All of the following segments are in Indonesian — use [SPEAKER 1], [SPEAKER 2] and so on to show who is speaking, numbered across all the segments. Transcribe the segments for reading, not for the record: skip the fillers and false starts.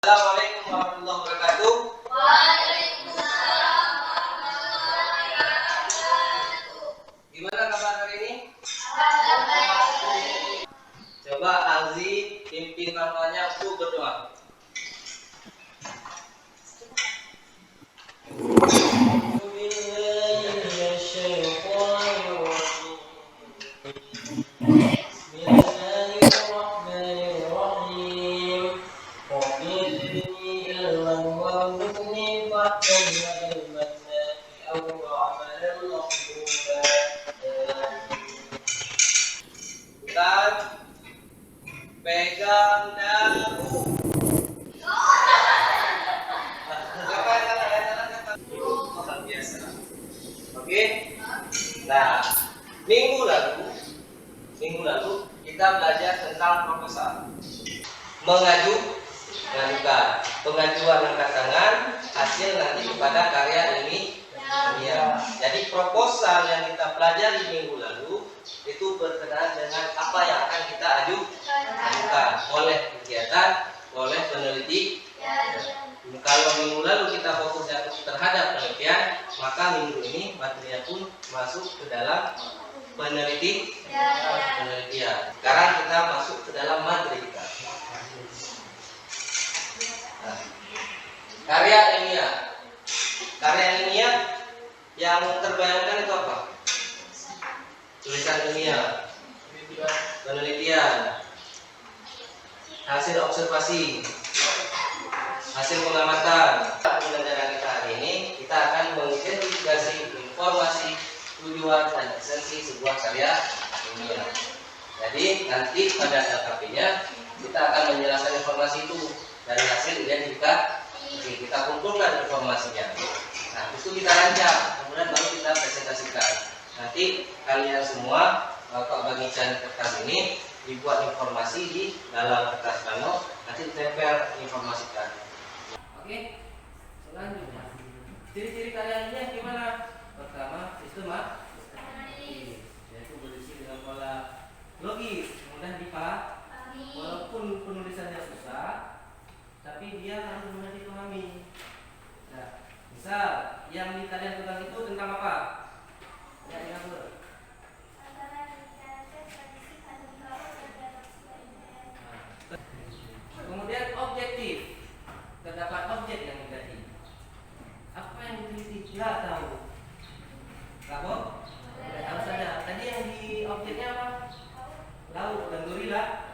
[SPEAKER 1] Assalamualaikum warahmatullahi wabarakatuh.
[SPEAKER 2] Waalaikumsalam warahmatullahi wabarakatuh.
[SPEAKER 1] Gimana kabar hari ini?
[SPEAKER 2] Baik.
[SPEAKER 1] Coba Alzi pimpin kawannya untuk berdoa. Pegang dagu. Luar biasa. Oke. Nah, minggu lalu kita belajar tentang proposal. Mengajukan pengajuan angkat tangan hasil nanti kepada karya ilmiah. Jadi proposal yang kita pelajari minggu lalu itu berkenaan dengan apa yang akan kita ajukan oleh kegiatan, oleh peneliti. Kalau minggu lalu kita fokus terhadap penelitian, maka minggu ini materinya pun masuk ke dalam penelitian. Sekarang kita masuk ke dalam materi kita. Nah, karya ilmiah yang terbayangkan itu apa? Tulisan ilmiah, penelitian, hasil observasi, hasil pengamatan. Pembelajaran kita hari ini kita akan mengidentifikasi informasi, tujuan dan esensi sebuah karya ilmiah. Jadi nanti pada LKP-nya kita akan menjelaskan informasi itu dari hasil identifikasi. Kita kumpulkan informasinya. Nah, itu kita rancang, kemudian baru kita presentasikan. Nanti kalian semua bagian kertas ini dibuat informasi di dalam kertas plano, nanti ditempel informasikan. Oke, selanjutnya ciri-ciri karya ilmiah gimana? Pertama, sistematis, yaitu berisi dengan pola logis, mudah dipahami. Walaupun penulisannya susah, tapi dia harus mudah dipahami. Nah, misal yang kalian pegang itu tentang apa? Ya, ingat dulu. Kemudian objektif, terdapat objek yang diteliti. Apa yang diteliti? Nggak tahu. Kamu? Harus ada. Tadi yang di objeknya apa? Laut dan gorila.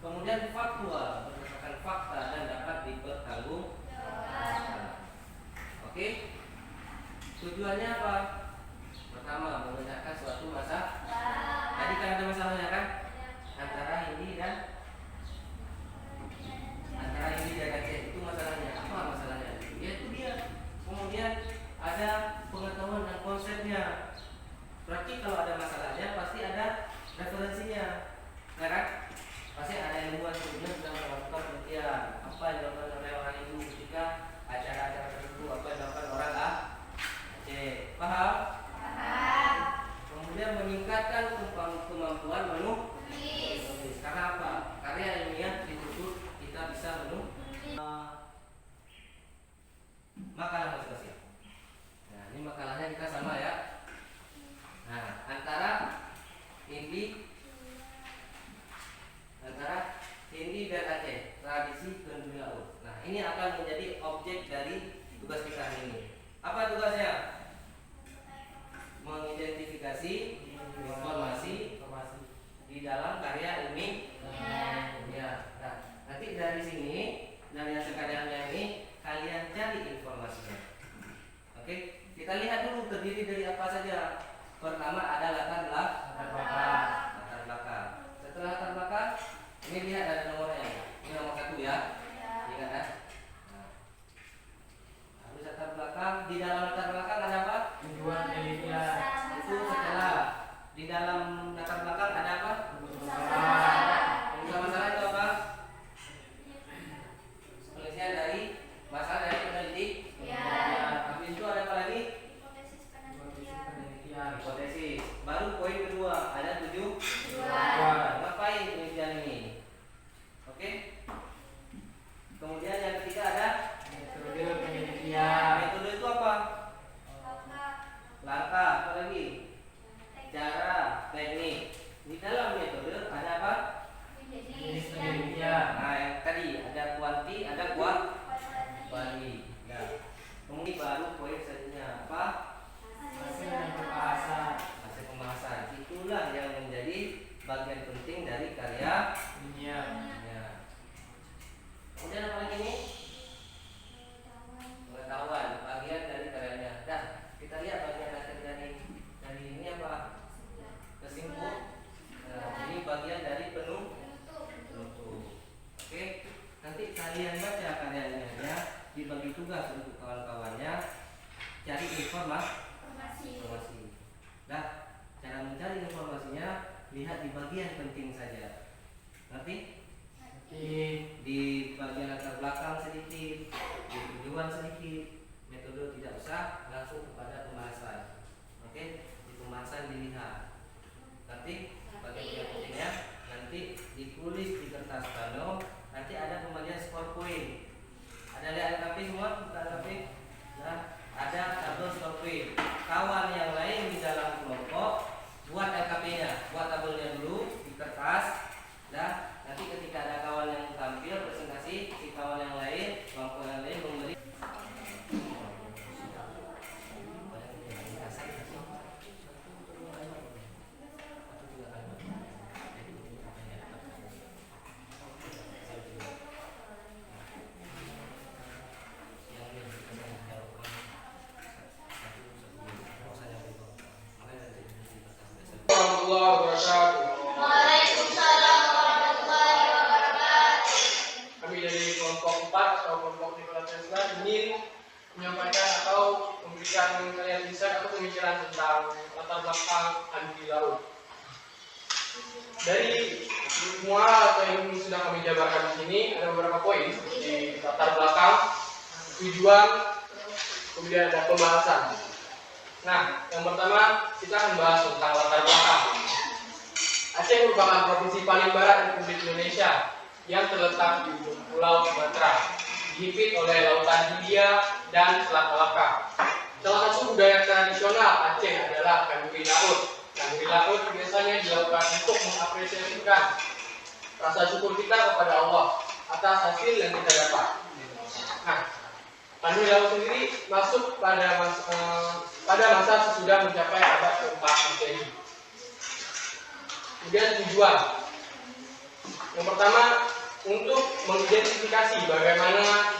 [SPEAKER 1] Kemudian faktual, berdasarkan fakta dan dapat dipertanggungjawabkan. Oke? Tujuannya apa? Pertama, memecahkan suatu masalah. Tadi kan ada masalahnya kan? Antara ini dan Aceh itu masalahnya. Apa masalahnya? Yaitu dia. Kemudian ada pengetahuan dan konsepnya. Berarti kalau ada masalahnya pasti ada referensinya. Nah kan? Pasti ada yang membuat sebelumnya sudah melakukan penelitian. Apa yang dilakukan oleh orang itu ketika acara-acara tertentu, apa yang dilakukan orang Aceh. Paham? Paham. Kemudian meningkatkan kemampuan menulis. Karena apa? Karya ilmiah dituntut kita bisa menulis makalah masing-masing. Nah, ini makalahnya kita sama ya. Nah, antara Hindi dan Aceh, tradisi dan laut. Nah, ini akan menjadi objek dari tugas kita hari ini. Apa tugasnya? Mengidentifikasi informasi di dalam karya ilmiah. Ya. Nah, nanti dari sini, dari hasil karya ini kalian cari informasinya. Oke, kita lihat dulu terdiri dari apa saja. Pertama ada latar belakang. Setelah latar belakang, ini lihat ada nomornya. Ini nomor 1 ya. Ingat ya. Nah, habis latar belakang, di dalam latar belakang ada apa? Tujuan ilmiah. Itu setelah di dalam latar belakang ada apa? Masalah itu apa? Penelitian dari masalah dari peneliti. Ya. Habis itu ada apa lagi? Hipotesis. Baru poin kedua ada 7. Ngapain penelitian ini? Oke? informasi. Nah, cara mencari informasinya lihat di bagian penting saja. Ngerti? Di bagian latar belakang sedikit, di tujuan sedikit, metode tidak usah, langsung kepada pembahasan. Oke, di pembahasan dilihat. Ngerti? Bagian pentingnya nanti ditulis di kertas plano. Nanti ada pembagian skor poin. Ada lihat LKP semua? Bukan LKP? Nah, ada tabel skor poin. Kawan yang lain di dalam kelompok buat LKP-nya, buat tabelnya dulu di kertas. Nah, nanti ketika ada kawan yang tampil presentasi, si kawan yang lain, kelompok yang lain memberi.
[SPEAKER 3] Warahmatullahi wabarakatuh.
[SPEAKER 2] Waalaikumsalam warahmatullahi wabarakatuh.
[SPEAKER 3] Kami dari kelompok 4 atau kelompok Nikola Tesla ingin menyampaikan atau memberikan kalian insight atau pemikiran tentang latar belakang Andi Laut. Dari semua atau yang sudah kami jabarkan di sini ada beberapa poin seperti latar belakang, tujuan, kemudian ada pembahasan. Nah, yang pertama kita akan bahas tentang latar belakang. Aceh merupakan provinsi paling barat Republik Indonesia yang terletak di ujung Pulau Sumatera, dihimpit oleh Lautan Hindia dan Selat Malaka. Salah satu budaya tradisional Aceh adalah kanduri laut. Kanduri laut biasanya dilakukan untuk mengapresiasikan rasa syukur kita kepada Allah atas hasil yang kita dapat. Nah, kanduri laut sendiri masuk pada masa sesudah mencapai abad keempat Masehi. Kemudian tujuan. Yang pertama, untuk mengidentifikasi bagaimana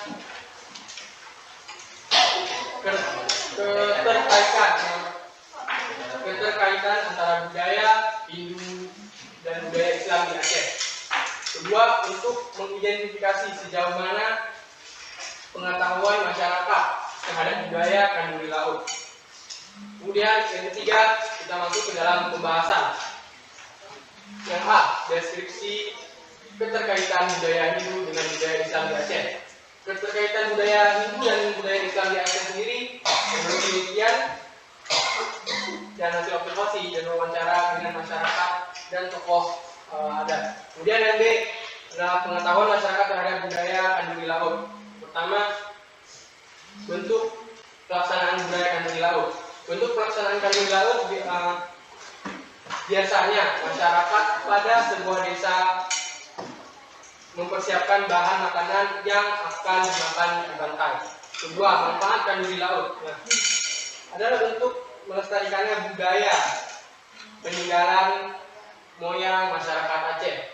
[SPEAKER 3] keterkaitan antara budaya Hindu dan budaya Islam di Aceh. Kedua, untuk mengidentifikasi sejauh mana pengetahuan masyarakat terhadap budaya kanduri laut. Kemudian yang ketiga, kita masuk ke dalam pembahasan. Yang A, deskripsi keterkaitan budaya Hindu dengan budaya Islam di Aceh. Keterkaitan budaya Hindu dan budaya Islam di Aceh sendiri menurut penelitian dan hasil observasi dan wawancara dengan masyarakat dan tokoh adat. Kemudian yang B adalah pengetahuan masyarakat terhadap budaya kanduri laut. Pertama, bentuk pelaksanaan budaya kanduri laut. Bentuk pelaksanaan kanduri laut biasanya masyarakat pada sebuah desa mempersiapkan bahan makanan yang akan dimakan di pantai. Kedua, manfaat kanduri laut. Nah, adalah bentuk melestarikannya budaya peninggalan moyang masyarakat Aceh.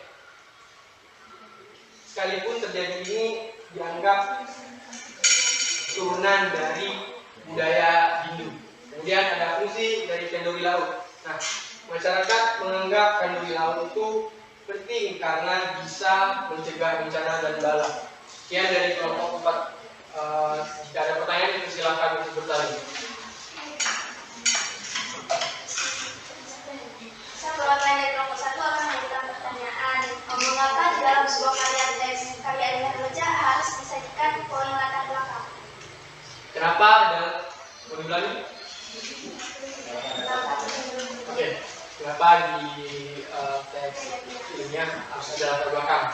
[SPEAKER 3] Sekalipun terjadi ini dianggap turunan dari budaya Hindu. Kemudian ada fungsi dari kanduri laut. Nah, masyarakat menganggap kanduri laut itu penting karena bisa mencegah bencana dan bala. Sekian dari kelompok 4. Jika ada pertanyaan itu silakan untuk bertanya.
[SPEAKER 2] Saya perwakilan dari kelompok 1 akan mengajukan pertanyaan. Mengapa di dalam sebuah karya ilmiah kerja harus disajikan poin latar belakang?
[SPEAKER 3] Kenapa? Dan mau diulangi? Oke. Kenapa di teks ilmiah harus ada latar belakang?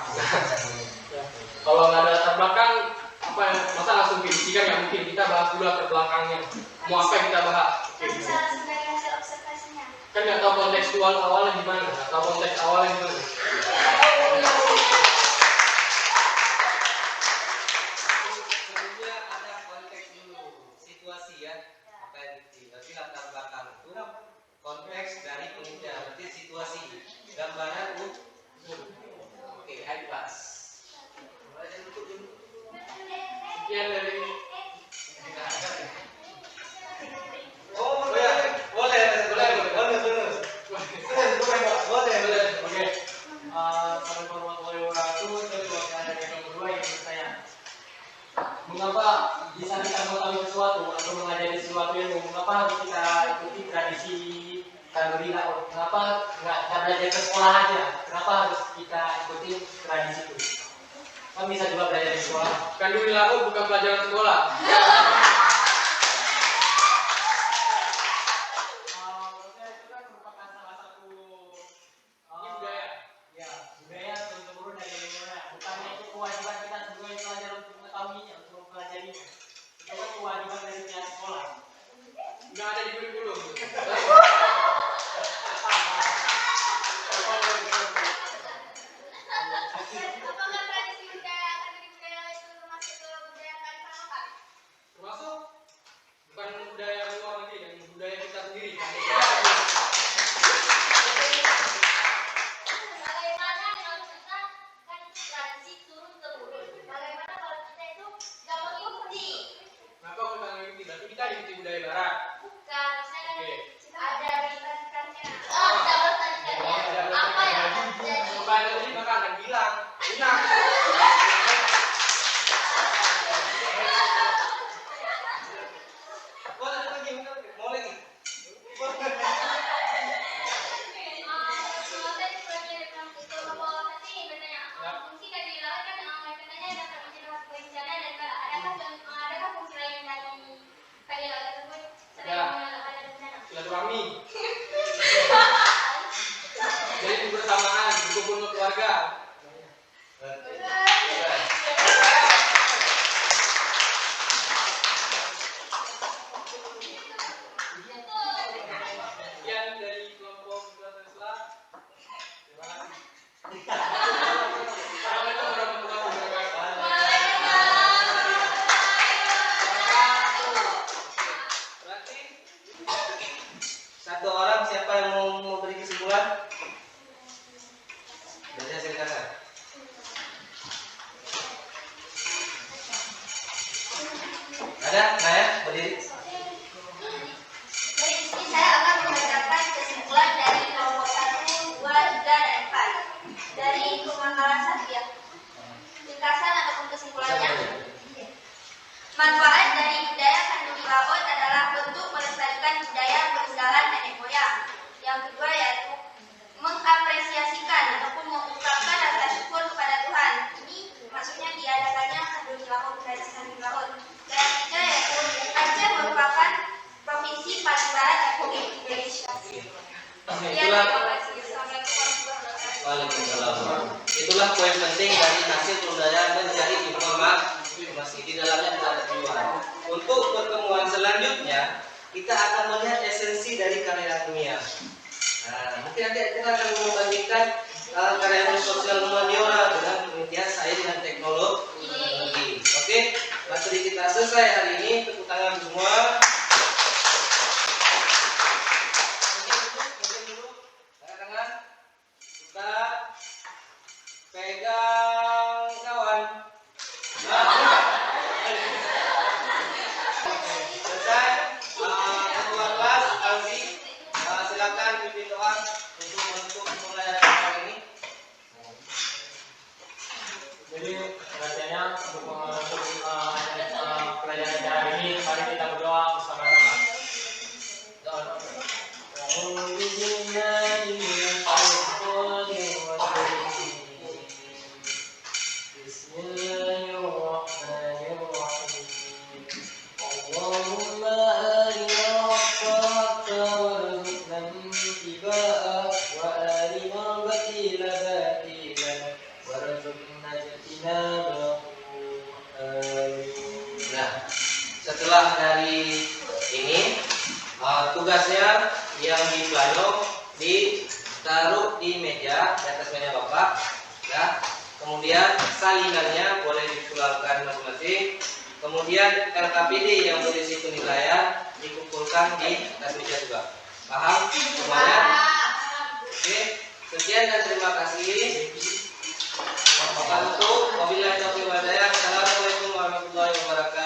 [SPEAKER 3] Ya. Kalau nggak ada latar belakang, apa yang masa langsung kan nggak mungkin. Kita bahas dulu latar belakangnya. Mau apa yang kita bahas? Oke.
[SPEAKER 2] Bisa langsung dari hasil observasinya.
[SPEAKER 3] Kan nggak tahu kontekstual awalnya gimana, nggak tahu konteks awalnya gimana.
[SPEAKER 1] Sebelumnya ada konteks dulu, situasi ya. Apa yang berarti latar belakang itu konteks dari penelitian, berarti situasi, gambaran Oke, ayo pas. Mulai dari dulu.
[SPEAKER 3] Sekian dari Oke. Assalamualaikum warahmatullahi wabarakatuh. Saya perwakilan dari kelompok 2 yang bertanya. Mengapa bisa kita mengetahui sesuatu atau mengajari
[SPEAKER 4] suatu ilmu. Mengapa harus kita ikuti tradisi Tanuri Laut? Kenapa nggak belajar ke sekolah aja? Kenapa harus kita ikuti tradisi itu? Kan bisa juga belajar di sekolah.
[SPEAKER 3] Tanuri Laut bukan pelajaran sekolah.
[SPEAKER 4] Maksudnya itu kan merupakan salah satu
[SPEAKER 3] Ini budaya.
[SPEAKER 4] ya budaya turun-temurun dari nenek. Bukannya itu kewajiban kita sebagai pelajar untuk mengetahuinya, untuk mempelajarinya. Itu kan kewajiban dari pihak sekolah.
[SPEAKER 3] Nggak ada di kurikulum.
[SPEAKER 2] Apakah tradisi budaya akademi budaya itu termasuk ke budaya kearifan lokal?
[SPEAKER 3] Termasuk bukan budaya luar negeri dan budaya kita sendiri.
[SPEAKER 2] Bagaimana kalau kita kan tradisi turun temurun? Bagaimana kalau kita itu nggak mengikuti?
[SPEAKER 3] Kenapa kita mengikuti? Berarti kita ikuti budaya barat.
[SPEAKER 2] Bukan, misalnya
[SPEAKER 3] Oke.
[SPEAKER 2] ada bertanikannya. Oh, ada bertanikannya. Apa yang akan terjadi?
[SPEAKER 3] Bukan nanti maka akan bilang. Ingat. Boleh lagi, mau lagi. Silaturahmi. Jadi kebersamaan, berkumpul keluarga. Sekian dari kelompok Tesla. Terima kasih. Assalamualaikum warahmatullahi wabarakatuh. Berarti satu orang siapa yang mau memberi kesimpulan? Biasanya silakan. Ada? Naya, berdiri.
[SPEAKER 2] Dari sini saya akan membacakan kesimpulan dari kelompok 1, 2, 3, dan 4 dari pemangkalan 1 ya. Ringkasan ataupun kesimpulannya. Manfaat dari budaya Tanuri Laut adalah bentuk melestarikan budaya peninggalan nenek moyang. Yang kedua yaitu mengapresiasikan ataupun mengungkapkan rasa syukur kepada Tuhan. Ini maksudnya diadakannya Tanuri Laut, tradisi Tanuri Laut. Dan yang ketiga yaitu Aceh merupakan provinsi paling barat Republik Indonesia. Sekian, terima kasih. Assalamualaikum warahmatullahi wabarakatuh.
[SPEAKER 1] Waalaikumsalam. Itulah poin penting dari hasil pembelajaran mencari informasi. Di dalamnya ada tujuan. Untuk pertemuan selanjutnya, kita akan melihat esensi dari karya ilmiah. Nah, mungkin nanti kita akan membandingkan karya sosial humaniora dengan penelitian sains dan teknologi. Oke, materi kita selesai hari ini. Tepuk tangan semua. Mungkin dulu, angkat tangan. Kita pegang kawan. Selesai. Ketua kelas, Alfi, silakan pimpin doa untuk menutup pembelajaran hari ini.
[SPEAKER 4] Jadi rasanya untuk pelajaran hari ini, mari kita berdoa bersama-sama. Allahumma arina al-haqqa warzuqna ittiba'ah wa arina al-batila batilan warzuqna ijtinabahu.
[SPEAKER 1] Nah, setelah dari ini tugasnya yang di plano ditaruh di meja, di atas meja Bapak ya. Kemudian salinannya boleh dipulangkan masing-masing. Kemudian LKPD yang berisi penilaian dikumpulkan di atas meja juga. Paham semuanya? Oke, sekian dan terima kasih. Wabarakatuh. Wabillahi taufiq wal hidayah. Assalamualaikum warahmatullahi wabarakatuh.